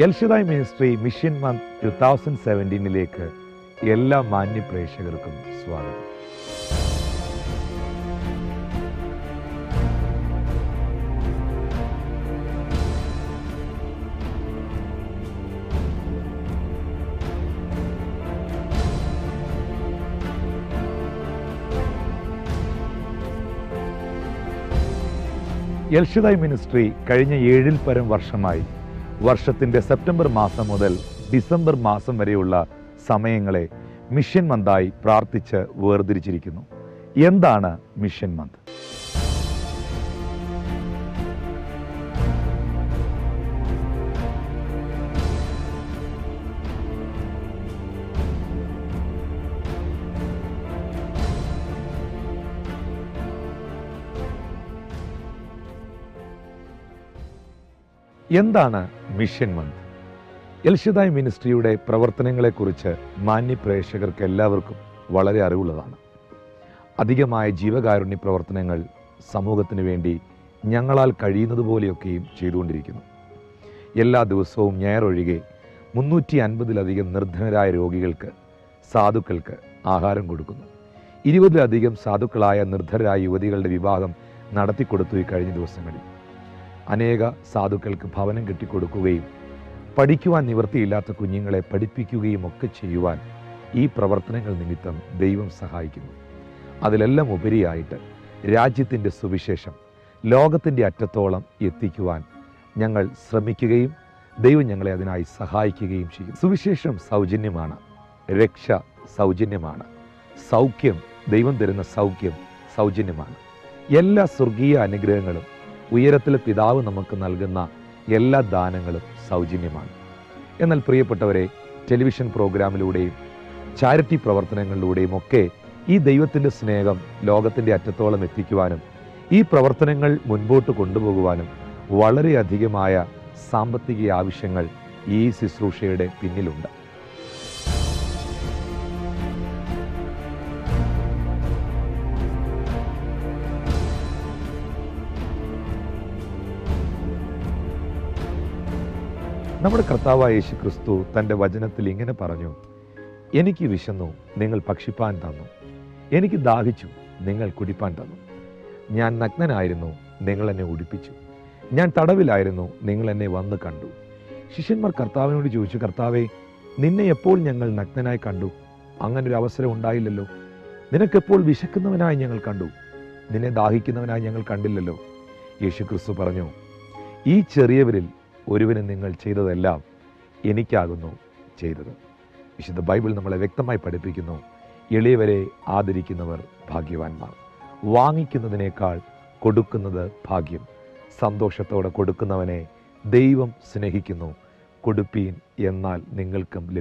എൽഷദായ് ministry mission month 2017 എല്ലാ മാന്യ പ്രേക്ഷകർക്കും സ്വാഗതം. എൽഷദായ് മിനിസ്ട്രി കഴിഞ്ഞ 7-ൽ പരം വർഷമായി വർഷത്തിൻ്റെ സെപ്റ്റംബർ മാസം മുതൽ ഡിസംബർ മാസം വരെയുള്ള സമയങ്ങളെ മിഷൻ മന്തായി പ്രാർത്ഥിച്ച് വേർതിരിച്ചിരിക്കുന്നു. എന്താണ് മിഷൻ മന്ത്? എന്താണ് മിഷൻ മന്ത്? എൽഷദായ് മിനിസ്ട്രിയുടെ പ്രവർത്തനങ്ങളെക്കുറിച്ച് മാന്യ പ്രേക്ഷകർക്ക് എല്ലാവർക്കും വളരെ അറിവുള്ളതാണ്. അധികമായ ജീവകാരുണ്യ പ്രവർത്തനങ്ങൾ സമൂഹത്തിന് വേണ്ടി ഞങ്ങളാൽ കഴിയുന്നതുപോലെയൊക്കെയും ചെയ്തുകൊണ്ടിരിക്കുന്നു. എല്ലാ ദിവസവും ഞായറൊഴികെ 350-ലധികം നിർധനരായ രോഗികൾക്ക്, സാധുക്കൾക്ക് ആഹാരം കൊടുക്കുന്നു. 20-ലധികം സാധുക്കളായ നിർധനരായ യുവതികളുടെ വിവാഹം നടത്തിക്കൊടുത്തു ഈ കഴിഞ്ഞ ദിവസങ്ങളിൽ. അനേക സാധുക്കൾക്ക് ഭവനം കെട്ടിക്കൊടുക്കുകയും പഠിക്കുവാൻ നിവൃത്തിയില്ലാത്ത കുഞ്ഞുങ്ങളെ പഠിപ്പിക്കുകയും ഒക്കെ ചെയ്യുവാൻ ഈ പ്രവർത്തനങ്ങൾ നിമിത്തം ദൈവം സഹായിക്കുന്നു. അതിലെല്ലാം ഉപരിയായിട്ട് രാജ്യത്തിൻ്റെ സുവിശേഷം ലോകത്തിൻ്റെ അറ്റത്തോളം എത്തിക്കുവാൻ ഞങ്ങൾ ശ്രമിക്കുകയും ദൈവം ഞങ്ങളെ അതിനായി സഹായിക്കുകയും ചെയ്യും. സുവിശേഷം സൗജന്യമാണ്, രക്ഷ സൗജന്യമാണ്, സൗഖ്യം, ദൈവം തരുന്ന സൗഖ്യം സൗജന്യമാണ്. എല്ലാ സ്വർഗീയ അനുഗ്രഹങ്ങളും ഉയരത്തിലെ പിതാവ് നമുക്ക് നൽകുന്ന എല്ലാ ദാനങ്ങളും സൗജന്യമാണ്. എന്നാൽ പ്രിയപ്പെട്ടവരെ, ടെലിവിഷൻ പ്രോഗ്രാമിലൂടെയും ചാരിറ്റി പ്രവർത്തനങ്ങളിലൂടെയും ഒക്കെ ഈ ദൈവത്തിൻ്റെ സ്നേഹം ലോകത്തിൻ്റെ അറ്റത്തോളം എത്തിക്കുവാനും ഈ പ്രവർത്തനങ്ങൾ മുൻപോട്ട് കൊണ്ടുപോകുവാനും വളരെയധികമായ സാമ്പത്തിക ആവശ്യങ്ങൾ ഈ ശുശ്രൂഷയുടെ പിന്നിലുണ്ട്. നമ്മുടെ കർത്താവായ യേശു ക്രിസ്തു തൻ്റെ വചനത്തിൽ ഇങ്ങനെ പറഞ്ഞു: എനിക്ക് വിശന്നു, നിങ്ങൾ ഭക്ഷിപ്പാൻ തന്നു; എനിക്ക് ദാഹിച്ചു, നിങ്ങൾ കുടിപ്പാൻ തന്നു. ഞാൻ നഗ്നനായിരുന്നു, നിങ്ങൾ എന്നെ ഉടുപ്പിച്ചു; ഞാൻ തടവിലായിരുന്നു, നിങ്ങൾ എന്നെ വന്ന് കണ്ടു. ശിഷ്യന്മാർ കർത്താവിനോട് ചോദിച്ചു: കർത്താവേ, നിന്നെ എപ്പോൾ ഞങ്ങൾ നഗ്നനായി കണ്ടു? അങ്ങനൊരു അവസരം ഉണ്ടായില്ലല്ലോ. നിനക്കെപ്പോൾ വിശക്കുന്നവനായി ഞങ്ങൾ കണ്ടു? നിന്നെ ദാഹിക്കുന്നവനായി ഞങ്ങൾ കണ്ടില്ലല്ലോ. യേശു ക്രിസ്തു പറഞ്ഞു: ഈ ചെറിയവരിൽ ഒരുവന് നിങ്ങൾ ചെയ്തതെല്ലാം എനിക്കാകുന്നു ചെയ്തത്. വിശുദ്ധ ബൈബിൾ നമ്മളെ വ്യക്തമായി പഠിപ്പിക്കുന്നു: എളിയവരെ ആദരിക്കുന്നവർ ഭാഗ്യവാന്മാർ. വാങ്ങിക്കുന്നതിനേക്കാൾ കൊടുക്കുന്നത് ഭാഗ്യം. സന്തോഷത്തോടെ കൊടുക്കുന്നവനെ ദൈവം സ്നേഹിക്കുന്നു. കൊടുപ്പീൻ, എന്നാൽ നിങ്ങൾക്കും ലഭിക്കും.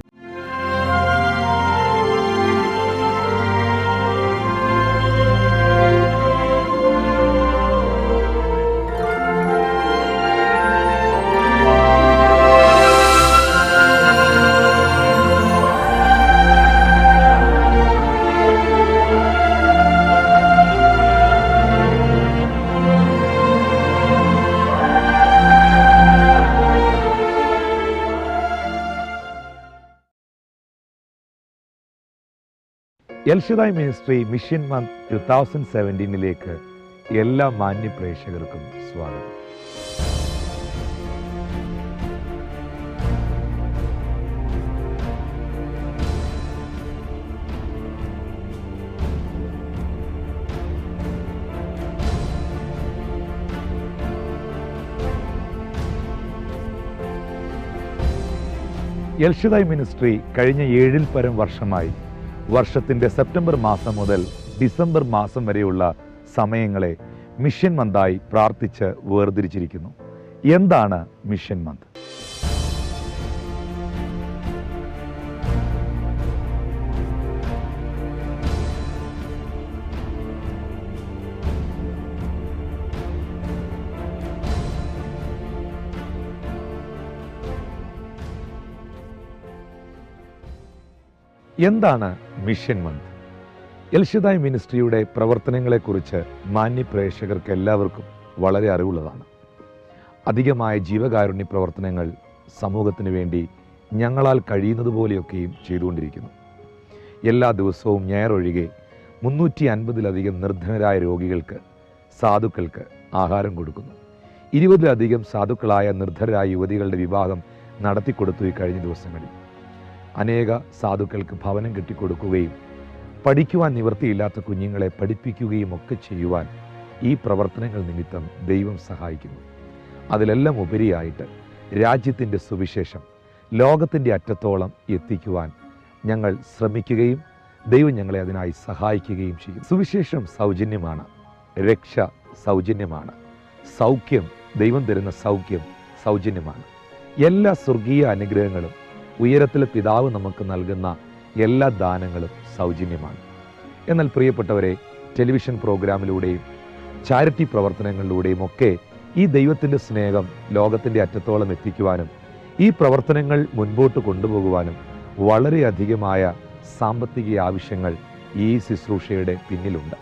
എൽഷദായ് മിനിസ്ട്രി മിഷൻ മന്ത് 2017 എല്ലാ മാന്യ പ്രേക്ഷകർക്കും സ്വാഗതം. എൽഷദായ് മിനിസ്ട്രി കഴിഞ്ഞ 7-ൽ പരം വർഷമായി വർഷത്തിൻ്റെ സെപ്റ്റംബർ മാസം മുതൽ ഡിസംബർ മാസം വരെയുള്ള സമയങ്ങളെ മിഷൻ മന്തായി പ്രാർത്ഥിച്ച് വേർതിരിച്ചിരിക്കുന്നു. എന്താണ് മിഷൻ മന്ത്? എന്താണ് മിഷൻ മന്ത്? എൽഷദായ് മിനിസ്ട്രിയുടെ പ്രവർത്തനങ്ങളെക്കുറിച്ച് മാന്യ പ്രേക്ഷകർക്ക് എല്ലാവർക്കും വളരെ അറിവുള്ളതാണ്. അധികമായ ജീവകാരുണ്യ പ്രവർത്തനങ്ങൾ സമൂഹത്തിന് വേണ്ടി ഞങ്ങളാൽ കഴിയുന്നത് പോലെയൊക്കെയും ചെയ്തുകൊണ്ടിരിക്കുന്നു. എല്ലാ ദിവസവും ഞായറൊഴികെ 350-ലധികം നിർധനരായ രോഗികൾക്ക്, സാധുക്കൾക്ക് ആഹാരം കൊടുക്കുന്നു. 20-ലധികം സാധുക്കളായ നിർധനരായ യുവതികളുടെ വിവാഹം നടത്തിക്കൊടുത്തു ഈ കഴിഞ്ഞ ദിവസങ്ങളിൽ. അനേക സാധുക്കൾക്ക് ഭവനം കെട്ടിക്കൊടുക്കുകയും പഠിക്കുവാൻ നിവൃത്തിയില്ലാത്ത കുഞ്ഞുങ്ങളെ പഠിപ്പിക്കുകയും ഒക്കെ ചെയ്യുവാൻ ഈ പ്രവർത്തനങ്ങൾ നിമിത്തം ദൈവം സഹായിക്കുന്നു. അതിലെല്ലാം ഉപരിയായിട്ട് രാജ്യത്തിൻ്റെ സുവിശേഷം ലോകത്തിൻ്റെ അറ്റത്തോളം എത്തിക്കുവാൻ ഞങ്ങൾ ശ്രമിക്കുകയും ദൈവം ഞങ്ങളെ അതിനായി സഹായിക്കുകയും ചെയ്യും. സുവിശേഷം സൗജന്യമാണ്, രക്ഷ സൗജന്യമാണ്, സൗഖ്യം, ദൈവം തരുന്ന സൗഖ്യം സൗജന്യമാണ്. എല്ലാ സ്വർഗീയ അനുഗ്രഹങ്ങളും ഉയരത്തിലെ പിതാവ് നമുക്ക് നൽകുന്ന എല്ലാ ദാനങ്ങളും സൗജന്യമാണ്. എന്നാൽ പ്രിയപ്പെട്ടവരെ, ടെലിവിഷൻ പ്രോഗ്രാമിലൂടെയും ചാരിറ്റി പ്രവർത്തനങ്ങളിലൂടെയും ഒക്കെ ഈ ദൈവത്തിൻ്റെ സ്നേഹം ലോകത്തിൻ്റെ അറ്റത്തോളം എത്തിക്കുവാനും ഈ പ്രവർത്തനങ്ങൾ മുൻപോട്ട് കൊണ്ടുപോകുവാനും വളരെയധികമായ സാമ്പത്തിക ആവശ്യങ്ങൾ ഈ ശുശ്രൂഷയുടെ പിന്നിലുണ്ട്.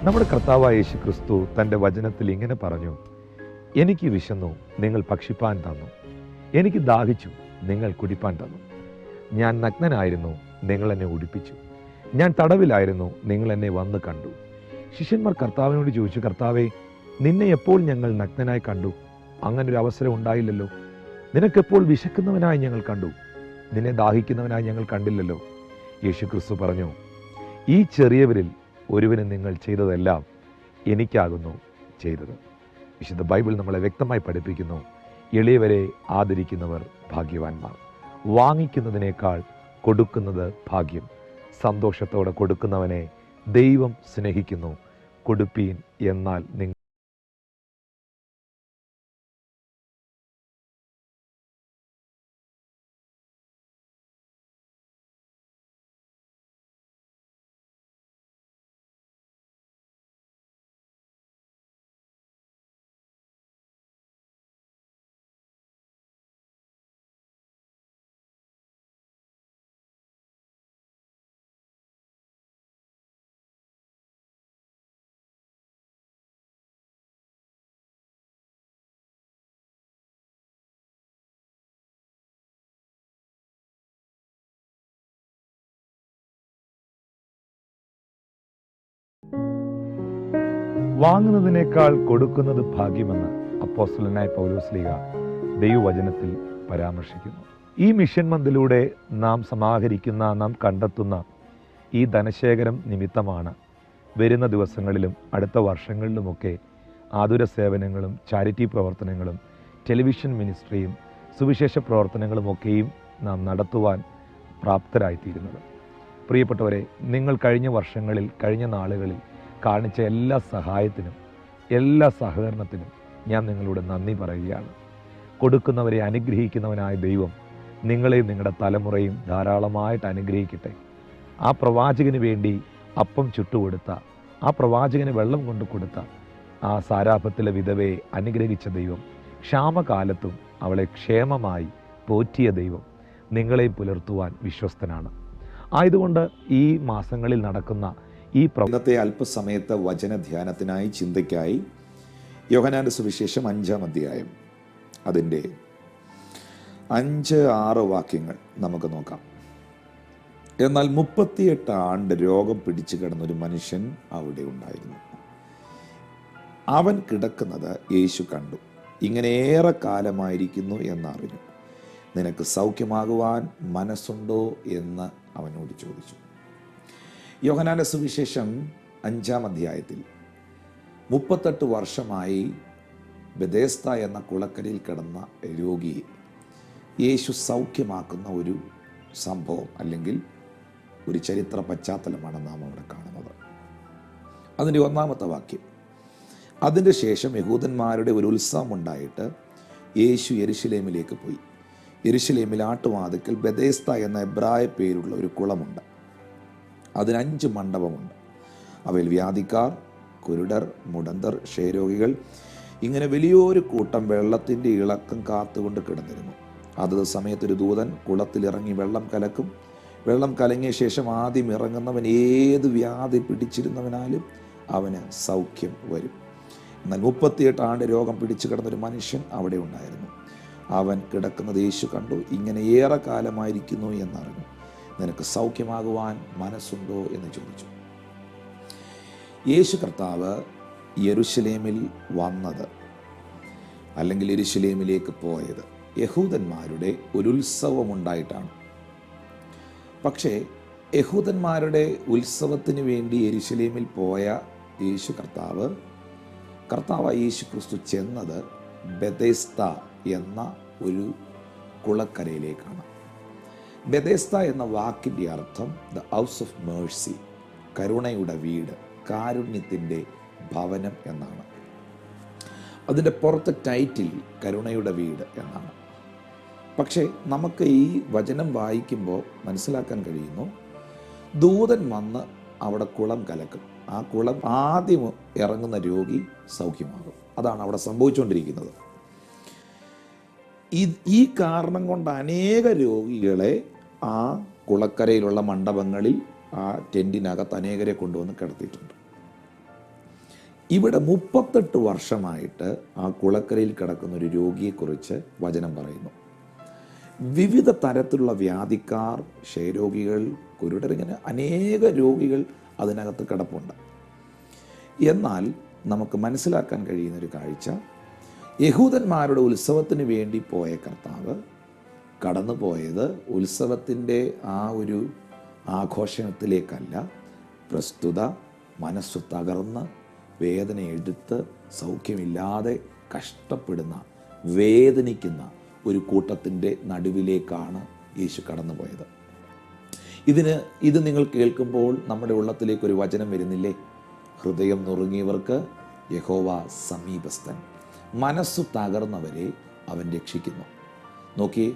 നമ്മുടെ കർത്താവായ യേശു ക്രിസ്തു തൻ്റെ വചനത്തിൽ ഇങ്ങനെ പറഞ്ഞു: എനിക്ക് വിശന്നു, നിങ്ങൾ ഭക്ഷിപ്പാൻ തന്നു. എനിക്ക് ദാഹിച്ചു, നിങ്ങൾ കുടിപ്പാൻ തന്നു. ഞാൻ നഗ്നനായിരുന്നു, നിങ്ങൾ എന്നെ ഉടുപ്പിച്ചു. ഞാൻ തടവിലായിരുന്നു, നിങ്ങൾ എന്നെ വന്ന് കണ്ടു. ശിഷ്യന്മാർ കർത്താവിനോട് ചോദിച്ചു: കർത്താവേ, നിന്നെ എപ്പോൾ ഞങ്ങൾ നഗ്നനായി കണ്ടു? അങ്ങനൊരു അവസരം ഉണ്ടായില്ലല്ലോ. നിനക്കെപ്പോൾ വിശക്കുന്നവനായി ഞങ്ങൾ കണ്ടു? നിന്നെ ദാഹിക്കുന്നവനായി ഞങ്ങൾ കണ്ടില്ലല്ലോ. യേശു ക്രിസ്തു പറഞ്ഞു: ഈ ചെറിയവരിൽ ഒരുവന് നിങ്ങൾ ചെയ്തതെല്ലാം എനിക്കാകുന്നു ചെയ്തത്. വിശുദ്ധ ബൈബിൾ നമ്മളെ വ്യക്തമായി പഠിപ്പിക്കുന്നു: എളിയവരെ ആദരിക്കുന്നവർ ഭാഗ്യവാന്മാർ. വാങ്ങിക്കുന്നതിനേക്കാൾ കൊടുക്കുന്നത് ഭാഗ്യം. സന്തോഷത്തോടെ കൊടുക്കുന്നവനെ ദൈവം സ്നേഹിക്കുന്നു. കൊടുപ്പീൻ, എന്നാൽ നിങ്ങൾ വാങ്ങുന്നതിനേക്കാൾ കൊടുക്കുന്നത് ഭാഗ്യമെന്ന് അപ്പോസ്തലനായ പൗലോസ്ലീഹ ദൈവവചനത്തിൽ പരാമർശിക്കുന്നു. ഈ മിഷൻ മന്ദിലൂടെ നാം സമാഹരിക്കുന്ന, നാം കണ്ടെത്തുന്ന ഈ ധനശേഖരം നിമിത്തമാണ് വരുന്ന ദിവസങ്ങളിലും അടുത്ത വർഷങ്ങളിലുമൊക്കെ ആതുര സേവനങ്ങളും ചാരിറ്റി പ്രവർത്തനങ്ങളും ടെലിവിഷൻ മിനിസ്ട്രിയും സുവിശേഷ പ്രവർത്തനങ്ങളുമൊക്കെയും നാം നടത്തുവാൻ പ്രാപ്തരായിത്തീരുന്നത്. പ്രിയപ്പെട്ടവരെ, നിങ്ങൾ കഴിഞ്ഞ വർഷങ്ങളിൽ, കഴിഞ്ഞ നാളുകളിൽ കാണിച്ച എല്ലാ സഹായത്തിനും, എല്ലാ സഹകരണത്തിനും ഞാൻ നിങ്ങളോട് നന്ദി പറയുകയാണ്. കൊടുക്കുന്നവരെ അനുഗ്രഹിക്കുന്നവനായ ദൈവം നിങ്ങളെയും നിങ്ങളുടെ തലമുറയും ധാരാളമായിട്ട് അനുഗ്രഹിക്കട്ടെ. ആ പ്രവാചകന് വേണ്ടി അപ്പം ചുട്ടുകൊടുത്ത, ആ പ്രവാചകന് വെള്ളം കൊണ്ടു കൊടുത്ത ആ സാരാഭത്തിലെ വിധവയെ അനുഗ്രഹിച്ച ദൈവം, ക്ഷാമകാലത്തും അവളെ ക്ഷേമമായി പോറ്റിയ ദൈവം നിങ്ങളെയും പുലർത്തുവാൻ വിശ്വസ്തനാണ്. ആയതുകൊണ്ട് ഈ മാസങ്ങളിൽ നടക്കുന്ന ഈ ഇന്നത്തെ അല്പസമയത്ത് വചനധ്യാനത്തിനായി, ചിന്തയ്ക്കായി യോഹന്നാന്റെ സുവിശേഷം 5-ാം അധ്യായം അതിൻ്റെ 5-6 വാക്യങ്ങൾ നമുക്ക് നോക്കാം. എന്നാൽ 38 ആണ്ട് രോഗം പിടിച്ചു കിടന്നൊരു മനുഷ്യൻ അവിടെ ഉണ്ടായിരുന്നു. അവൻ കിടക്കുന്നത് യേശു കണ്ടു. ഇങ്ങനെ ഏറെ കാലമായിരിക്കുന്നു എന്നറിഞ്ഞു. നിനക്ക് സൗഖ്യമാകുവാൻ മനസ്സുണ്ടോ എന്ന് അവനോട് ചോദിച്ചു. യോഹന്നാന്റെ സുവിശേഷം 5-ാം അധ്യായത്തിൽ 38 വർഷമായി ബെഥേസ്ദ എന്ന കുളക്കരയിൽ കിടന്ന രോഗിയെ യേശു സൗഖ്യമാക്കുന്ന ഒരു സംഭവം അല്ലെങ്കിൽ ഒരു ചരിത്ര പശ്ചാത്തലമാണ് നാം അവിടെ കാണുന്നത്. അതിൻ്റെ 1-ാമത്തെ വാക്യം: അതിൻ്റെ ശേഷം യഹൂദന്മാരുടെ ഒരു ഉത്സവം ഉണ്ടായിട്ട് യേശു യെരുശലേമിലേക്ക് പോയി. യെരുശലേമിൽ ആട്ടുവാതിക്കൽ ബെഥേസ്ദ എന്ന എബ്രായ പേരുള്ള ഒരു കുളമുണ്ട്. അതിന് 5 മണ്ഡപമുണ്ട്. അവയിൽ വ്യാധിക്കാർ, കുരുടർ, മുടന്തർ, ക്ഷയരോഗികൾ, ഇങ്ങനെ വലിയൊരു കൂട്ടം വെള്ളത്തിൻ്റെ ഇളക്കം കാത്തുകൊണ്ട് കിടന്നിരുന്നു. അതത് സമയത്തൊരു ദൂതൻ കുളത്തിലിറങ്ങി വെള്ളം കലക്കും. വെള്ളം കലങ്ങിയ ശേഷം ആദ്യം ഇറങ്ങുന്നവൻ ഏത് വ്യാധി പിടിച്ചിരുന്നവനാലും അവന് സൗഖ്യം വരും. എന്നാൽ 38 ആണ്ട് രോഗം പിടിച്ചു കിടന്നൊരു മനുഷ്യൻ അവിടെ ഉണ്ടായിരുന്നു. അവൻ കിടക്കുന്നത് യേശു കണ്ടു. ഇങ്ങനെ ഏറെ കാലമായിരിക്കുന്നു എന്നറിഞ്ഞു. നിനക്ക് സൗഖ്യമാകുവാൻ മനസ്സുണ്ടോ എന്ന് ചോദിച്ചു. യേശു കർത്താവ് യെരുശലേമിൽ വന്നത്, അല്ലെങ്കിൽ യെരുശലേമിലേക്ക് പോയത് യഹൂദന്മാരുടെ ഒരു ഉത്സവമുണ്ടായിട്ടാണ്. പക്ഷേ യഹൂദന്മാരുടെ ഉത്സവത്തിന് വേണ്ടി യെരുശലേമിൽ പോയ യേശു കർത്താവ് യേശു ക്രിസ്തു ചെന്നത് ബെഥെസ്ദ എന്ന ഒരു കുളക്കരയിലേക്കാണ്. ബെഥെസ്ദ എന്ന വാക്കിൻ്റെ അർത്ഥം ദ ഹൗസ് ഓഫ് മേഴ്സി, കരുണയുടെ വീട്, കാരുണ്യത്തിൻ്റെ ഭവനം എന്നാണ്. അതിൻ്റെ പുറത്തെ ടൈറ്റിൽ കരുണയുടെ വീട് എന്നാണ്. പക്ഷേ നമുക്ക് ഈ വചനം വായിക്കുമ്പോൾ മനസ്സിലാക്കാൻ കഴിയുന്നു, ദൂതൻ വന്ന് അവിടെ കുളം കലക്കും. ആ കുളം ആദ്യം ഇറങ്ങുന്ന രോഗി സൗഖ്യമാകും. അതാണ് അവിടെ സംഭവിച്ചുകൊണ്ടിരിക്കുന്നത്. ഈ കാരണം കൊണ്ട് അനേക രോഗികളെ ആ കുളക്കരയിലുള്ള മണ്ഡപങ്ങളിൽ, ആ ടെൻറ്റിനകത്ത് അനേകരെ കൊണ്ടുവന്ന് കിടത്തിയിട്ടുണ്ട്. ഇവിടെ 38 വർഷമായിട്ട് ആ കുളക്കരയിൽ കിടക്കുന്ന ഒരു രോഗിയെക്കുറിച്ച് വചനം പറയുന്നു. വിവിധ തരത്തിലുള്ള വ്യാധിക്കാർ, ക്ഷയരോഗികൾ, കുരുടർ, ഇങ്ങനെ അനേക രോഗികൾ അതിനകത്ത് കിടപ്പുണ്ട്. എന്നാൽ നമുക്ക് മനസ്സിലാക്കാൻ കഴിയുന്നൊരു കാഴ്ച, യഹൂദന്മാരുടെ ഉത്സവത്തിന് വേണ്ടി പോയ കർത്താവ് കടന്നു പോയത് ഉത്സവത്തിൻ്റെ ആ ഒരു ആഘോഷത്തിലേക്കല്ല. പ്രസ്തുത മനസ്സു തകർന്ന് വേദന എടുത്ത് സൗഖ്യമില്ലാതെ കഷ്ടപ്പെടുന്ന, വേദനിക്കുന്ന ഒരു കൂട്ടത്തിൻ്റെ നടുവിലേക്കാണ് യേശു കടന്നുപോയത്. ഇത് നിങ്ങൾ കേൾക്കുമ്പോൾ നമ്മുടെ ഉള്ളത്തിലേക്കൊരു വചനം വരുന്നില്ലേ? ഹൃദയം നുറുങ്ങിയവർക്ക് യഹോവ സമീപസ്ഥൻ, മനസ്സു തകർന്നവരെ അവൻ രക്ഷിക്കുന്നു. നോക്കി,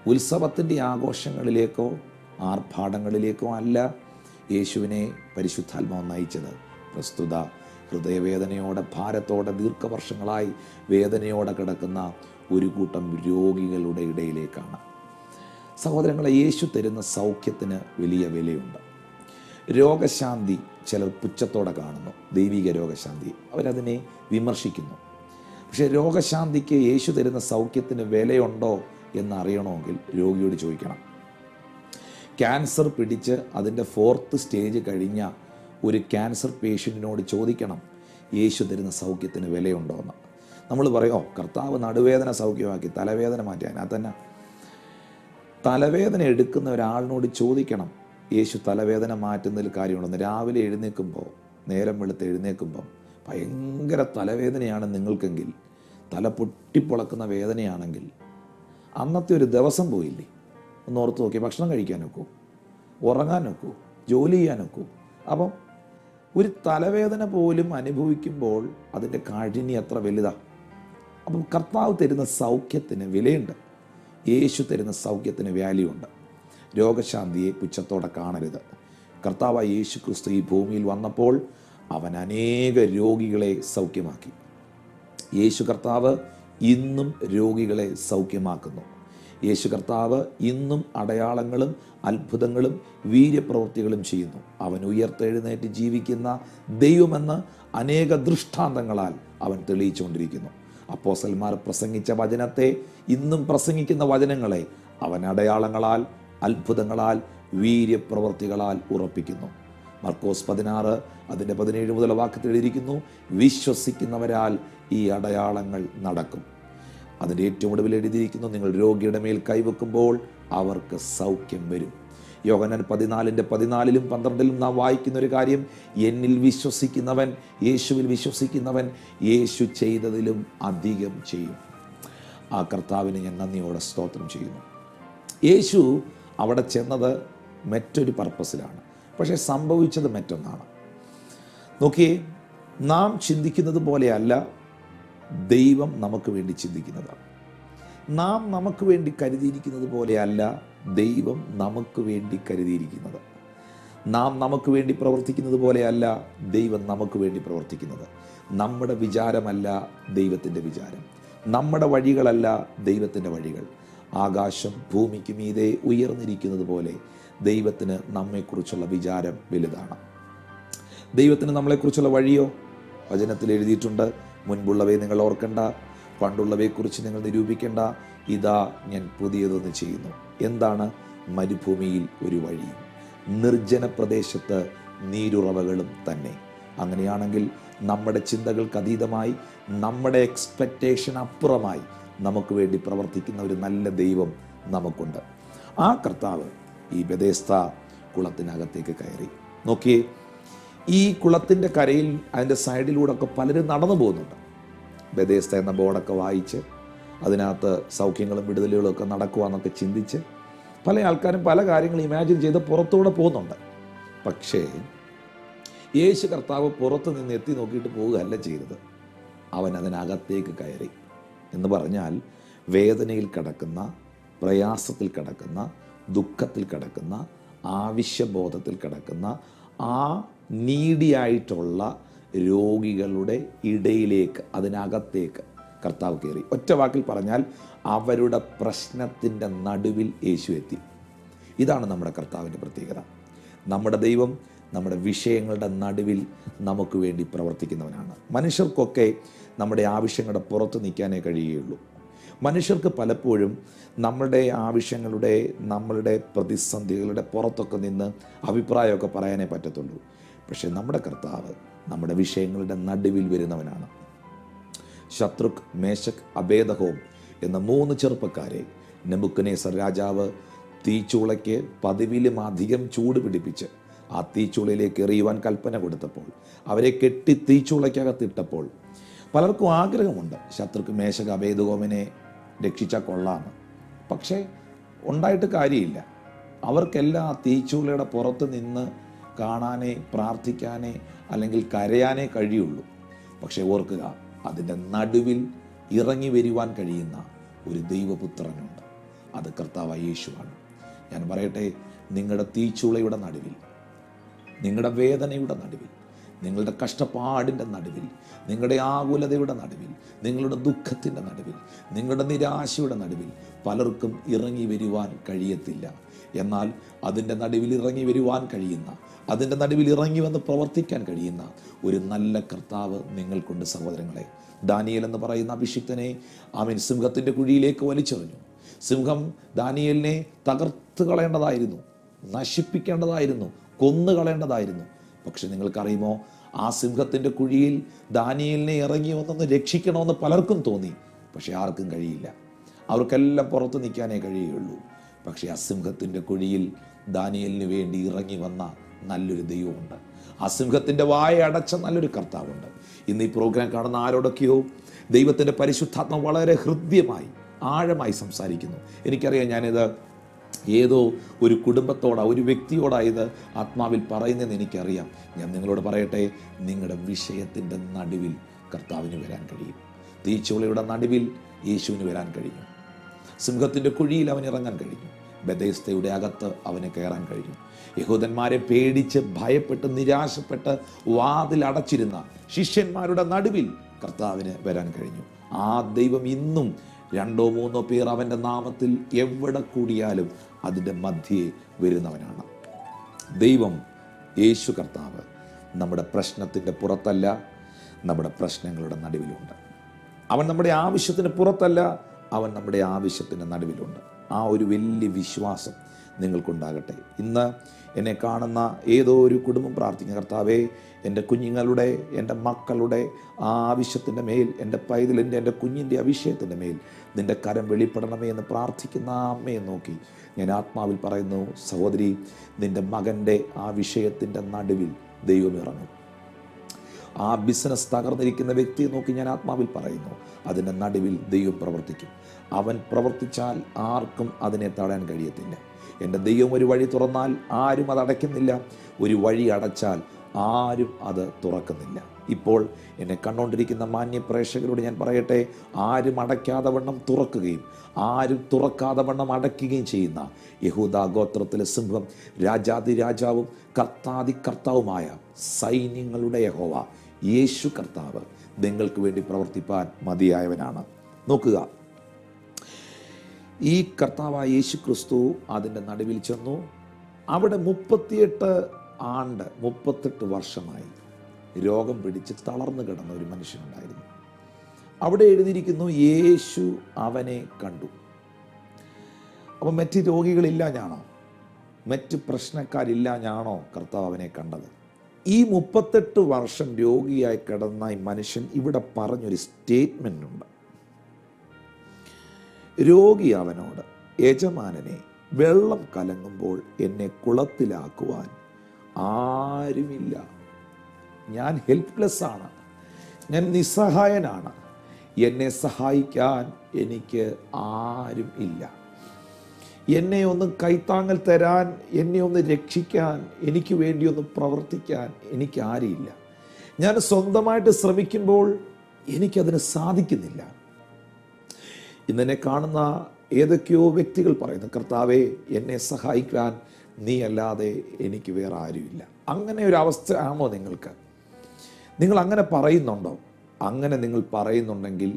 ഉത്സവത്തിൻ്റെ ആഘോഷങ്ങളിലേക്കോ ആർഭാടങ്ങളിലേക്കോ അല്ല യേശുവിനെ പരിശുദ്ധാത്മാവ് നയിച്ചത്. പ്രസ്തുത ഹൃദയവേദനയോടെ, ഭാരത്തോടെ, ദീർഘവർഷങ്ങളായി വേദനയോടെ കിടക്കുന്ന ഒരു കൂട്ടം രോഗികളുടെ ഇടയിലേക്കാണ്. സഹോദരങ്ങളെ, യേശു തരുന്ന സൗഖ്യത്തിന് വലിയ വിലയുണ്ട്. രോഗശാന്തി ചിലർ പുച്ഛത്തോടെ കാണുന്നു, ദൈവിക രോഗശാന്തി, അവരതിനെ വിമർശിക്കുന്നു. പക്ഷേ രോഗശാന്തിക്ക് യേശു തരുന്ന സൗഖ്യത്തിന് വിലയുണ്ടോ എന്നറിയണമെങ്കിൽ രോഗിയോട് ചോദിക്കണം. ക്യാൻസർ പിടിച്ച് അതിൻ്റെ 4th സ്റ്റേജ് കഴിഞ്ഞ ഒരു ക്യാൻസർ പേഷ്യൻറ്റിനോട് ചോദിക്കണം, യേശു തരുന്ന സൗഖ്യത്തിന് വിലയുണ്ടോ എന്ന്. നമ്മൾ പറയോ, കർത്താവ് നടുവേദന സൗഖ്യമാക്കി, തലവേദന മാറ്റി. അതിനകത്ത് തന്നെ തലവേദന എടുക്കുന്ന ഒരാളിനോട് ചോദിക്കണം, യേശു തലവേദന മാറ്റുന്നതിൽ കാര്യമുണ്ടെന്ന്. രാവിലെ എഴുന്നേൽക്കുമ്പോൾ, നേരം വെളുത്ത് എഴുന്നേൽക്കുമ്പം ഭയങ്കര തലവേദനയാണ് നിങ്ങൾക്കെങ്കിൽ, തല പൊട്ടിപ്പൊളക്കുന്ന വേദനയാണെങ്കിൽ, അന്നത്തെ ഒരു ദിവസം പോയില്ലേ? ഒന്ന് ഓർത്ത് നോക്കി. ഭക്ഷണം കഴിക്കാൻ ഒക്കൂ, ഉറങ്ങാൻ ഒക്കൂ, ജോലി ചെയ്യാൻ ഒക്കൂ. അപ്പം ഒരു തലവേദന പോലും അനുഭവിക്കുമ്പോൾ അതിൻ്റെ കാഠിന്യം എത്ര വലുതാണ്. അപ്പം കർത്താവ് തരുന്ന സൗഖ്യത്തിന് വിലയുണ്ട്. യേശു തരുന്ന സൗഖ്യത്തിന് വാല്യൂ ഉണ്ട്. രോഗശാന്തിയെ പുച്ഛത്തോടെ കാണരുത്. കർത്താവ് യേശു ക്രിസ്തു ഈ ഭൂമിയിൽ വന്നപ്പോൾ അവൻ അനേക രോഗികളെ സൗഖ്യമാക്കി. യേശു കർത്താവ് ഇന്നും രോഗികളെ സൗഖ്യമാക്കുന്നു. യേശു കർത്താവ് ഇന്നും അടയാളങ്ങളും അത്ഭുതങ്ങളും വീര്യപ്രവൃത്തികളും ചെയ്യുന്നു. അവൻ ഉയർത്തെഴുന്നേറ്റ് ജീവിക്കുന്ന ദൈവമെന്ന് അനേക ദൃഷ്ടാന്തങ്ങളാൽ അവൻ തെളിയിച്ചുകൊണ്ടിരിക്കുന്നു. അപ്പോസ്തലന്മാർ പ്രസംഗിച്ച വചനത്തെ, ഇന്നും പ്രസംഗിക്കുന്ന വചനങ്ങളെ അവൻ അടയാളങ്ങളാൽ, അത്ഭുതങ്ങളാൽ, വീര്യപ്രവൃത്തികളാൽ ഉറപ്പിക്കുന്നു. മർക്കോസ് 16 അതിൻ്റെ 17 മുതൽ വാക്യത്തിൽ എഴുതിയിരിക്കുന്നു, വിശ്വസിക്കുന്നവരാൽ ഈ അടയാളങ്ങൾ നടക്കും. അതിൻ്റെ ഏറ്റവും ഒടുവിൽ എഴുതിയിരിക്കുന്നു, നിങ്ങൾ രോഗിയുടെ മേൽ കൈവെക്കുമ്പോൾ അവർക്ക് സൗഖ്യം വരും. യോഹന്നാൻ 14:14 12 നാം വായിക്കുന്ന ഒരു കാര്യം, എന്നിൽ വിശ്വസിക്കുന്നവൻ, യേശുവിൽ വിശ്വസിക്കുന്നവൻ യേശു ചെയ്തതിലും അധികം ചെയ്യും. ആ കർത്താവിന് ഞാൻ നന്ദിയോടെ സ്തോത്രം ചെയ്യുന്നു. യേശു അവിടെ ചെന്നത് മറ്റൊരു പർപ്പസിലാണ്, പക്ഷേ സംഭവിച്ചത് മറ്റൊന്നാണ്. നോക്കിയേ, നാം ചിന്തിക്കുന്നത് പോലെയല്ല ദൈവം നമുക്ക് വേണ്ടി ചിന്തിക്കുന്നതാണ്. നാം നമുക്ക് വേണ്ടി കരുതിയിരിക്കുന്നത് പോലെയല്ല ദൈവം നമുക്ക് വേണ്ടി കരുതിയിരിക്കുന്നത്. നാം നമുക്ക് വേണ്ടി പ്രവർത്തിക്കുന്നത് പോലെയല്ല ദൈവം നമുക്ക് വേണ്ടി പ്രവർത്തിക്കുന്നത്. നമ്മുടെ വിചാരമല്ല ദൈവത്തിൻ്റെ വിചാരം, നമ്മുടെ വഴികളല്ല ദൈവത്തിൻ്റെ വഴികൾ. ആകാശം ഭൂമിക്ക് മീതെ ഉയർന്നിരിക്കുന്നത് പോലെ ദൈവത്തിന് നമ്മെക്കുറിച്ചുള്ള വിചാരം വലുതാണ്. ദൈവത്തിന് നമ്മളെക്കുറിച്ചുള്ള വഴിയോ? വചനത്തിൽ എഴുതിയിട്ടുണ്ട്, മുൻപുള്ളവയെ നിങ്ങൾ ഓർക്കണ്ട, പണ്ടുള്ളവയെക്കുറിച്ച് നിങ്ങൾ നിരൂപിക്കേണ്ട, ഇതാ ഞാൻ പുതിയതൊന്ന് ചെയ്യുന്നു. എന്താണ്? മരുഭൂമിയിൽ ഒരു വഴിയും നിർജ്ജന പ്രദേശത്ത് നീരുറവകളും തന്നെ. അങ്ങനെയാണെങ്കിൽ നമ്മുടെ ചിന്തകൾക്ക് അതീതമായി, നമ്മുടെ എക്സ്പെക്റ്റേഷൻ അപ്പുറമായി നമുക്ക് വേണ്ടി പ്രവർത്തിക്കുന്ന ഒരു നല്ല ദൈവം നമുക്കുണ്ട്. ആ കർത്താവ് ഈ ബെഥേസ്ത കുളത്തിനകത്തേക്ക് കയറി. നോക്കിയേ, ഈ കുളത്തിൻ്റെ കരയിൽ അതിൻ്റെ സൈഡിലൂടെ ഒക്കെ പലരും നടന്നു പോകുന്നുണ്ട്. ബെഥേസ്ത എന്ന ബോർഡൊക്കെ വായിച്ച് അതിനകത്ത് സൗഖ്യങ്ങളും വിടുതലുകളും ഒക്കെ നടക്കുവാന്നൊക്കെ ചിന്തിച്ച് പല ആൾക്കാരും പല കാര്യങ്ങൾ ഇമാജിൻ ചെയ്ത് പുറത്തൂടെ പോകുന്നുണ്ട്. പക്ഷേ യേശു കർത്താവ് പുറത്ത് നിന്ന് എത്തി നോക്കിയിട്ട് പോവുകയല്ല ചെയ്തത്. അവൻ അതിനകത്തേക്ക് കയറി. എന്ന് പറഞ്ഞാൽ വേദനയിൽ കിടക്കുന്ന, പ്രയാസത്തിൽ കിടക്കുന്ന, ദുഃഖത്തിൽ കിടക്കുന്ന, ആവശ്യബോധത്തിൽ കിടക്കുന്ന ആ നീഡിയായിട്ടുള്ള രോഗികളുടെ ഇടയിലേക്ക്, അതിനകത്തേക്ക് കർത്താവ് കയറി. ഒറ്റ വാക്കിൽ പറഞ്ഞാൽ അവരുടെ പ്രശ്നത്തിൻ്റെ നടുവിൽ യേശു എത്തി. ഇതാണ് നമ്മുടെ കർത്താവിൻ്റെ പ്രത്യേകത. നമ്മുടെ ദൈവം നമ്മുടെ വിഷയങ്ങളുടെ നടുവിൽ നമുക്ക് വേണ്ടി പ്രവർത്തിക്കുന്നവനാണ്. മനുഷ്യർക്കൊക്കെ നമ്മുടെ ആവശ്യങ്ങളുടെ പുറത്ത് നിൽക്കാനേ കഴിയുകയുള്ളൂ. മനുഷ്യർക്ക് പലപ്പോഴും നമ്മുടെ ആവശ്യങ്ങളുടെ, നമ്മളുടെ പ്രതിസന്ധികളുടെ പുറത്തൊക്കെ നിന്ന് അഭിപ്രായമൊക്കെ പറയാനേ പറ്റത്തുള്ളൂ. പക്ഷേ നമ്മുടെ കർത്താവ് നമ്മുടെ വിഷയങ്ങളുടെ നടുവിൽ വരുന്നവനാണ്. ശത്രുക്, മേശക്, അബേദഹോം എന്ന 3 ചെറുപ്പക്കാരെ നെബൂഖദ്നേസർ രാജാവ് തീച്ചൂളയ്ക്ക് പതിവിലും അധികം ചൂട് പിടിപ്പിച്ച് ആ തീച്ചൂളയിലേക്ക് എറിയുവാൻ കൽപ്പന കൊടുത്തപ്പോൾ, അവരെ കെട്ടി തീച്ചൂളയ്ക്കകത്തിട്ടപ്പോൾ പലർക്കും ആഗ്രഹമുണ്ട് ശത്രുക്ക്, മേശക്, അബേദഹോമിനെ രക്ഷിച്ചാൽ കൊള്ളാമെന്ന്. പക്ഷേ ഉണ്ടായിട്ട് കാര്യമില്ല. അവർക്കെല്ലാം ആ തീച്ചൂളയുടെ പുറത്ത് നിന്ന് കാണാനേ, പ്രാർത്ഥിക്കാനേ അല്ലെങ്കിൽ കരയാനേ കഴിയുള്ളൂ. പക്ഷേ ഓർക്കുക, അതിൻ്റെ നടുവിൽ ഇറങ്ങി വരുവാൻ കഴിയുന്ന ഒരു ദൈവപുത്രനുണ്ട്. അത് കർത്താവായ യേശുവാണ്. ഞാൻ പറയട്ടെ, നിങ്ങളുടെ തീച്ചൂളയുടെ നടുവിൽ, നിങ്ങളുടെ വേദനയുടെ നടുവിൽ, നിങ്ങളുടെ കഷ്ടപ്പാടിൻ്റെ നടുവിൽ, നിങ്ങളുടെ ആകുലതയുടെ നടുവിൽ, നിങ്ങളുടെ ദുഃഖത്തിൻ്റെ നടുവിൽ, നിങ്ങളുടെ നിരാശയുടെ നടുവിൽ പലർക്കും ഇറങ്ങി വരുവാൻ കഴിയത്തില്ല. എന്നാൽ അതിൻ്റെ നടുവിൽ ഇറങ്ങി വരുവാൻ കഴിയുന്ന, അതിൻ്റെ നടുവിൽ ഇറങ്ങി വന്ന് പ്രവർത്തിക്കാൻ കഴിയുന്ന ഒരു നല്ല കർത്താവ് നിങ്ങൾക്കുണ്ട് സഹോദരങ്ങളെ. ദാനിയേൽ എന്ന് പറയുന്ന അഭിഷിക്തനെ ആമേൻ സിംഹത്തിൻ്റെ കുഴിയിലേക്ക് വലിച്ചെറിഞ്ഞു. സിംഹം ദാനിയേലിനെ തകർത്ത് കളയേണ്ടതായിരുന്നു, നശിപ്പിക്കേണ്ടതായിരുന്നു, കൊന്നുകളയേണ്ടതായിരുന്നു. പക്ഷെ നിങ്ങൾക്കറിയുമോ, ആ സിംഹത്തിൻ്റെ കുഴിയിൽ ദാനിയേലിനെ ഇറങ്ങി വന്നൊന്ന് രക്ഷിക്കണമെന്ന് പലർക്കും തോന്നി. പക്ഷെ ആർക്കും കഴിയില്ല. അവർക്കെല്ലാം പുറത്ത് നിൽക്കാനേ കഴിയുള്ളൂ. പക്ഷേ ആ സിംഹത്തിൻ്റെ കുഴിയിൽ ദാനിയേലിന് വേണ്ടി ഇറങ്ങി വന്ന നല്ലൊരു ദൈവമുണ്ട്. ആ സിംഹത്തിൻ്റെ വായ അടച്ച നല്ലൊരു കർത്താവുണ്ട്. ഇന്ന് ഈ പ്രോഗ്രാം കാണുന്ന ആരോടൊക്കെയോ ദൈവത്തിൻ്റെ പരിശുദ്ധാത്മ വളരെ ഹൃദ്യമായി, ആഴമായി സംസാരിക്കുന്നു. എനിക്കറിയാം, ഞാനിത് ഏതോ ഒരു കുടുംബത്തോടാ, ഒരു വ്യക്തിയോടാ ഇത് ആത്മാവിൽ പറയുന്നതെന്ന് എനിക്കറിയാം. ഞാൻ നിങ്ങളോട് പറയട്ടെ, നിങ്ങളുടെ വിഷയത്തിൻ്റെ നടുവിൽ കർത്താവിന് വരാൻ കഴിയും. തീച്ചൂളയുടെ നടുവിൽ യേശുവിന് വരാൻ കഴിഞ്ഞു. സിംഹത്തിൻ്റെ കുഴിയിൽ അവൻ ഇറങ്ങാൻ കഴിഞ്ഞു. ബെഥേസ്തയുടെ അകത്ത് അവന് കയറാൻ കഴിഞ്ഞു. യഹൂദന്മാരെ പേടിച്ച്, ഭയപ്പെട്ട്, നിരാശപ്പെട്ട് വാതിൽ അടച്ചിരുന്ന ശിഷ്യന്മാരുടെ നടുവിൽ കർത്താവിന് വരാൻ കഴിഞ്ഞു. ആ ദൈവം ഇന്നും 2-3 പേർ അവൻ്റെ നാമത്തിൽ എവിടെ കൂടിയാലും അതിൻ്റെ മധ്യേ വരുന്നവനാണ്. ദൈവം യേശു കർത്താവ് നമ്മുടെ പ്രശ്നത്തിൻ്റെ പുറത്തല്ല, നമ്മുടെ പ്രശ്നങ്ങളുടെ നടുവിലുണ്ട്. അവൻ നമ്മുടെ ആവശ്യത്തിന് പുറത്തല്ല, അവൻ നമ്മുടെ ആവശ്യത്തിൻ്റെ നടുവിലുണ്ട്. ആ ഒരു വലിയ വിശ്വാസം നിങ്ങൾക്കുണ്ടാകട്ടെ. ഇന്ന് എന്നെ കാണുന്ന ഏതോ ഒരു കുടുംബം പ്രാർത്ഥിക്കുന്ന, കർത്താവേ, എൻ്റെ കുഞ്ഞുങ്ങളുടെ, എൻ്റെ മക്കളുടെ ആ ആവശ്യത്തിൻ്റെ മേൽ, എൻ്റെ പൈതലിൻ്റെ, എൻ്റെ കുഞ്ഞിൻ്റെ ആ വിഷയത്തിൻ്റെ മേൽ നിൻ്റെ കരം വെളിപ്പെടണമേ എന്ന് പ്രാർത്ഥിക്കുന്ന ആ അമ്മയെ നോക്കി ഞാൻ ആത്മാവിൽ പറയുന്നു, സഹോദരി, നിൻ്റെ മകൻ്റെ ആ വിഷയത്തിൻ്റെ നടുവിൽ ദൈവം ഇറങ്ങും. ആ ബിസിനസ് തകർന്നിരിക്കുന്ന വ്യക്തിയെ നോക്കി ഞാൻ ആത്മാവിൽ പറയുന്നു, അതിൻ്റെ നടുവിൽ ദൈവം പ്രവർത്തിക്കും. അവൻ പ്രവർത്തിച്ചാൽ ആർക്കും അതിനെ തടയാൻ കഴിയത്തില്ല. എൻ്റെ ദൈവം ഒരു വഴി തുറന്നാൽ ആരും അത് അടയ്ക്കുന്നില്ല, ഒരു വഴി അടച്ചാൽ ആരും അത് തുറക്കുന്നില്ല. ഇപ്പോൾ എന്നെ കണ്ടുകൊണ്ടിരിക്കുന്ന മാന്യ പ്രേക്ഷകരോട് ഞാൻ പറയട്ടെ, ആരും അടയ്ക്കാതെ വണ്ണം തുറക്കുകയും ആരും തുറക്കാതെ വണ്ണം അടയ്ക്കുകയും ചെയ്യുന്ന യഹൂദാ ഗോത്രത്തിലെ സിംഹം, രാജാതി രാജാവും കർത്താതി കർത്താവുമായ സൈന്യങ്ങളുടെ യഹോവ യേശു ഈ കർത്താവായ യേശു ക്രിസ്തു അതിൻ്റെ നടുവിൽ ചെന്നു. അവിടെ 38 വർഷമായി രോഗം പിടിച്ച് തളർന്നു കിടന്ന ഒരു മനുഷ്യനുണ്ടായിരുന്നു. അവിടെ എഴുതിയിരിക്കുന്നു, യേശു അവനെ കണ്ടു. അപ്പം മറ്റ് രോഗികളില്ല ഞാനോ, മറ്റ് പ്രശ്നക്കാരില്ല ഞാനോ കർത്താവ് അവനെ കണ്ടത്? ഈ 38 വർഷം രോഗിയായി കിടന്ന ഈ മനുഷ്യൻ ഇവിടെ പറഞ്ഞൊരു സ്റ്റേറ്റ്മെൻ്റ് ഉണ്ട്. രോഗി അവനോട്, യജമാനനെ, വെള്ളം കലങ്ങുമ്പോൾ എന്നെ കുളത്തിലാക്കുവാൻ ആരുമില്ല. ഞാൻ ഹെൽപ്ലെസ് ആണ്, ഞാൻ നിസ്സഹായനാണ്, എന്നെ സഹായിക്കാൻ എനിക്ക് ആരും ഇല്ല. എന്നെ ഒന്ന് കൈത്താങ്ങൽ തരാൻ, എന്നെ ഒന്ന് രക്ഷിക്കാൻ, എനിക്ക് വേണ്ടി ഒന്ന് പ്രവർത്തിക്കാൻ എനിക്ക് ആരുമില്ല. ഞാൻ സ്വന്തമായിട്ട് ശ്രമിക്കുമ്പോൾ എനിക്കതിന് സാധിക്കുന്നില്ല. ഇന്നെന്നെ കാണുന്ന ഏതൊക്കെയോ വ്യക്തികൾ പറയുന്നു, കർത്താവേ എന്നെ സഹായിക്കാൻ നീ അല്ലാതെ എനിക്ക് വേറെ ആരുമില്ല. അങ്ങനെ ഒരു അവസ്ഥ ആണോ നിങ്ങൾക്ക്? നിങ്ങൾ അങ്ങനെ പറയുന്നുണ്ടോ? അങ്ങനെ നിങ്ങൾ പറയുന്നുണ്ടെങ്കിൽ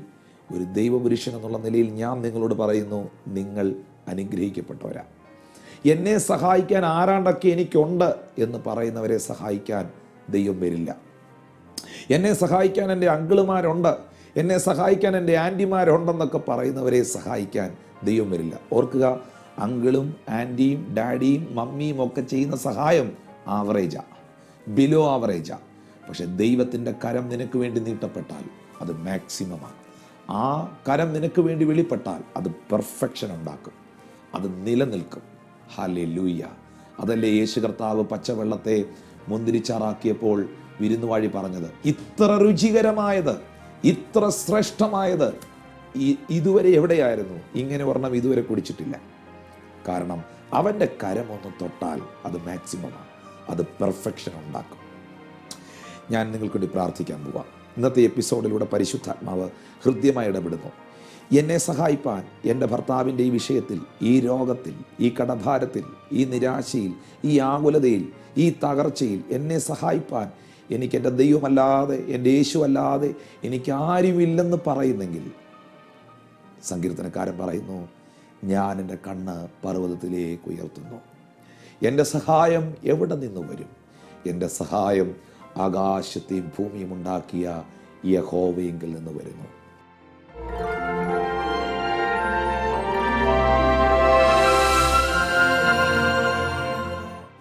ഒരു ദൈവപുരുഷൻ എന്നുള്ള നിലയിൽ ഞാൻ നിങ്ങളോട് പറയുന്നു, നിങ്ങൾ അനുഗ്രഹിക്കപ്പെട്ടവരാ. എന്നെ സഹായിക്കാൻ ആരാണ്ടൊക്കെ എനിക്കുണ്ട് എന്ന് പറയുന്നവരെ സഹായിക്കാൻ ദൈവം വരില്ല. എന്നെ സഹായിക്കാൻ എൻ്റെ അങ്കിളുമാരുണ്ട്, എന്നെ സഹായിക്കാൻ എൻ്റെ ആൻറ്റിമാരുണ്ടെന്നൊക്കെ പറയുന്നവരെ സഹായിക്കാൻ ദൈവം വരില്ല. ഓർക്കുക, അങ്കിളും ആൻറ്റിയും ഡാഡിയും മമ്മിയും ഒക്കെ ചെയ്യുന്ന സഹായം ആവറേജാ, ബിലോ ആവറേജാ. പക്ഷെ ദൈവത്തിൻ്റെ കരം നിനക്ക് വേണ്ടി നീട്ടപ്പെട്ടാൽ അത് മാക്സിമമാണ്. ആ കരം നിനക്ക് വേണ്ടി വെളിപ്പെട്ടാൽ അത് പെർഫെക്ഷൻ ഉണ്ടാക്കും, അത് നിലനിൽക്കും. ഹല്ലേലൂയ. അതല്ലേ യേശു കർത്താവ് പച്ചവെള്ളത്തെ മുന്തിരിച്ചാറാക്കിയപ്പോൾ വിരുന്നുവാഴി പറഞ്ഞത്, ഇത്ര രുചികരമായത്, ഇത്ര ശ്രേഷ്ഠമായത് ഇതുവരെ എവിടെയായിരുന്നു? ഇങ്ങനെ ഒരെണ്ണം ഇതുവരെ കുടിച്ചിട്ടില്ല. കാരണം അവൻ്റെ കരമൊന്ന് തൊട്ടാൽ അത് മാക്സിമമാണ്, അത് പെർഫെക്ഷൻ ഉണ്ടാക്കും. ഞാൻ നിങ്ങൾക്ക് വേണ്ടി പ്രാർത്ഥിക്കാൻ പോവാം. ഇന്നത്തെ എപ്പിസോഡിലൂടെ പരിശുദ്ധാത്മാവ് ഹൃദ്യമായി ഇടപെടുന്നു. എന്നെ സഹായിപ്പാൻ, എൻ്റെ ഭർത്താവിൻ്റെ ഈ വിഷയത്തിൽ, ഈ രോഗത്തിൽ, ഈ കടഭാരത്തിൽ, ഈ നിരാശയിൽ, ഈ ആകുലതയിൽ, ഈ തകർച്ചയിൽ എന്നെ സഹായിപ്പാൻ എനിക്ക് എൻ്റെ ദൈവമല്ലാതെ, എൻ്റെ യേശു അല്ലാതെ എനിക്ക് ആരുമില്ലെന്ന് പറയുന്നെങ്കിൽ, സങ്കീർത്തനക്കാരൻ പറയുന്നു, ഞാൻ എൻ്റെ കണ്ണ് പർവ്വതത്തിലേക്ക് ഉയർത്തുന്നു. എൻ്റെ സഹായം എവിടെ നിന്ന് വരും? എൻ്റെ സഹായം ആകാശത്തെയും ഭൂമിയും ഉണ്ടാക്കിയ യഹോവയെങ്കിൽ നിന്ന് വരുന്നു.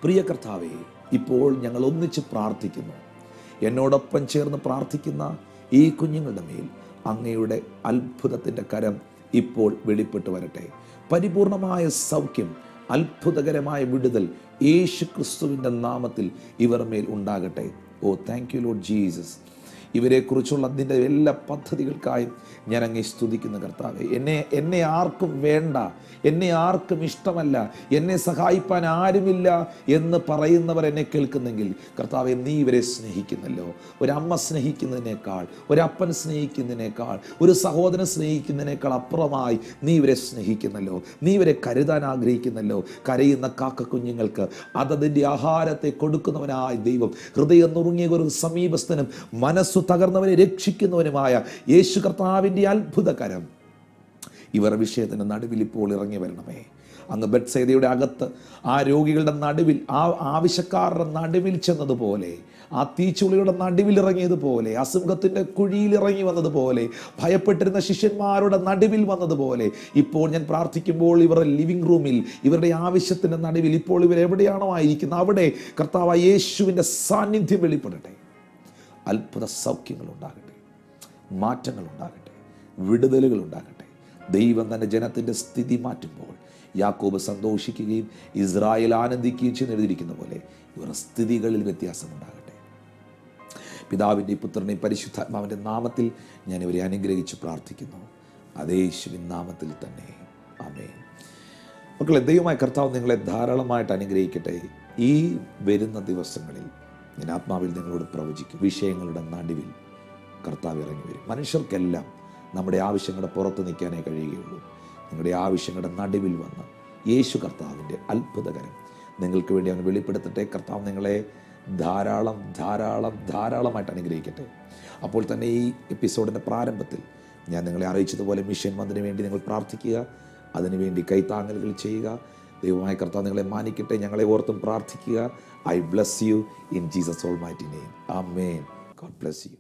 പ്രിയ കർത്താവേ, ഇപ്പോൾ ഞങ്ങൾ ഒന്നിച്ച് പ്രാർത്ഥിക്കുന്നു. എന്നോടൊപ്പം ചേർന്ന് പ്രാർത്ഥിക്കുന്ന ഈ കുഞ്ഞുങ്ങളുടെ മേൽ അങ്ങയുടെ അത്ഭുതത്തിൻ്റെ കരം ഇപ്പോൾ വെളിപ്പെട്ട് വരട്ടെ. പരിപൂർണമായ സൗഖ്യം, അത്ഭുതകരമായ വിടുതൽ യേശു ക്രിസ്തുവിൻ്റെ നാമത്തിൽ ഇവർ മേൽ ഉണ്ടാകട്ടെ. ഓ താങ്ക് യു ലോർഡ് ജീസസ്. ഇവരെക്കുറിച്ചുള്ള അതിൻ്റെ എല്ലാ പദ്ധതികൾക്കായും ഞാൻ അങ്ങേ സ്തുതിക്കുന്ന കർത്താവേ. എന്നെ ആർക്കും വേണ്ട, എന്നെ ആർക്കും ഇഷ്ടമല്ല, എന്നെ സഹായിപ്പാൻ ആരുമില്ല എന്ന് പറയുന്നവർ എന്നെ കേൾക്കുന്നെങ്കിൽ കർത്താവേ, നീ ഇവരെ സ്നേഹിക്കുന്നല്ലോ. ഒരമ്മ സ്നേഹിക്കുന്നതിനേക്കാൾ, ഒരപ്പൻ സ്നേഹിക്കുന്നതിനേക്കാൾ, ഒരു സഹോദരൻ സ്നേഹിക്കുന്നതിനേക്കാൾ അപ്പുറമായി നീ ഇവരെ സ്നേഹിക്കുന്നല്ലോ. നീ ഇവരെ കരുതാൻ ആഗ്രഹിക്കുന്നല്ലോ. കരയുന്ന കാക്ക കുഞ്ഞുങ്ങൾക്ക് അതതിൻ്റെ ആഹാരത്തെ കൊടുക്കുന്നവനായ ദൈവം, ഹൃദയം നുറുങ്ങിയ ഒരു സമീപസ്ഥനും മനസ്സു തകർന്നവരെ രക്ഷിക്കുന്നവനുമായ യേശു കർത്താവിൻ്റെ അത്ഭുതകരം ഇവർ വിഷയത്തിൻ്റെ നടുവിൽ ഇപ്പോൾ ഇറങ്ങി വരണമേ. അങ്ങ് ബെത്സേദയുടെ അകത്ത് ആ രോഗികളുടെ നടുവിൽ, ആ ആവശ്യക്കാരുടെ നടുവിൽ ചെന്നതുപോലെ, ആ തീച്ചുളിയുടെ നടുവിൽ ഇറങ്ങിയതുപോലെ, അസുഖത്തിൻ്റെ കുഴിയിൽ ഇറങ്ങി വന്നതുപോലെ, ഭയപ്പെട്ടിരുന്ന ശിഷ്യന്മാരുടെ നടുവിൽ വന്നതുപോലെ, ഇപ്പോൾ ഞാൻ പ്രാർത്ഥിക്കുമ്പോൾ ഇവരുടെ ലിവിംഗ് റൂമിൽ, ഇവരുടെ ആവശ്യത്തിൻ്റെ നടുവിൽ, ഇപ്പോൾ ഇവരെവിടെയാണോ ആയിരിക്കുന്നത് അവിടെ കർത്താവ് യേശുവിൻ്റെ സാന്നിധ്യം വെളിപ്പെടട്ടെ. അത്ഭുത സൗഖ്യങ്ങൾ ഉണ്ടാകട്ടെ, മാറ്റങ്ങൾ ഉണ്ടാകട്ടെ, വിടുതലുകൾ ഉണ്ടാകട്ടെ. ദൈവം തൻ്റെ ജനത്തിൻ്റെ സ്ഥിതി മാറ്റുമ്പോൾ യാക്കോബ് സന്തോഷിക്കുകയും ഇസ്രായേൽ ആനന്ദിക്കുകയും ചെയ്തെഴുതിയിരിക്കുന്ന പോലെ ഇവരുടെ സ്ഥിതികളിൽ വ്യത്യാസമുണ്ടാകട്ടെ. പിതാവിൻ്റെയും പുത്രൻ്റെയും പരിശുദ്ധാത്മാവിൻ്റെ നാമത്തിൽ ഞാൻ ഇവരെ അനുഗ്രഹിച്ച് പ്രാർത്ഥിക്കുന്നു. അതേ യേശുവിൻ നാമത്തിൽ തന്നെ, ആമേൻ. മക്കളെ, ദൈവമായ കർത്താവ് നിങ്ങളെ ധാരാളമായിട്ട് അനുഗ്രഹിക്കട്ടെ. ഈ വരുന്ന ദിവസങ്ങളിൽ ഞാൻ ആത്മാവിൽ നിങ്ങളോട് പ്രവചിക്കും. വിഷയങ്ങളുടെ നടുവിൽ കർത്താവ് ഇറങ്ങി വരും. മനുഷ്യർക്കെല്ലാം നമ്മുടെ ആവശ്യങ്ങളുടെ പുറത്ത് നിൽക്കാനേ കഴിയുകയുള്ളൂ. നിങ്ങളുടെ ആവശ്യങ്ങളുടെ നടുവിൽ വന്ന് യേശു കർത്താവിൻ്റെ അത്ഭുതകരം നിങ്ങൾക്ക് വേണ്ടി അവൻ വെളിപ്പെടുത്തട്ടെ. കർത്താവ് നിങ്ങളെ ധാരാളമായിട്ട് അനുഗ്രഹിക്കട്ടെ. അപ്പോൾ തന്നെ ഈ എപ്പിസോഡിൻ്റെ പ്രാരംഭത്തിൽ ഞാൻ നിങ്ങളെ അറിയിച്ചതുപോലെ മിഷൻ മന്ദിന് വേണ്ടി നിങ്ങൾ പ്രാർത്ഥിക്കുക. അതിനുവേണ്ടി കൈത്താങ്ങലുകൾ ചെയ്യുക. ദൈവമായ കർത്താവ് നിങ്ങളെ മാനിക്കട്ടെ. ഞങ്ങളെ ഓർത്തും പ്രാർത്ഥിക്കുക. I bless you in Jesus almighty name. Amen. God bless you.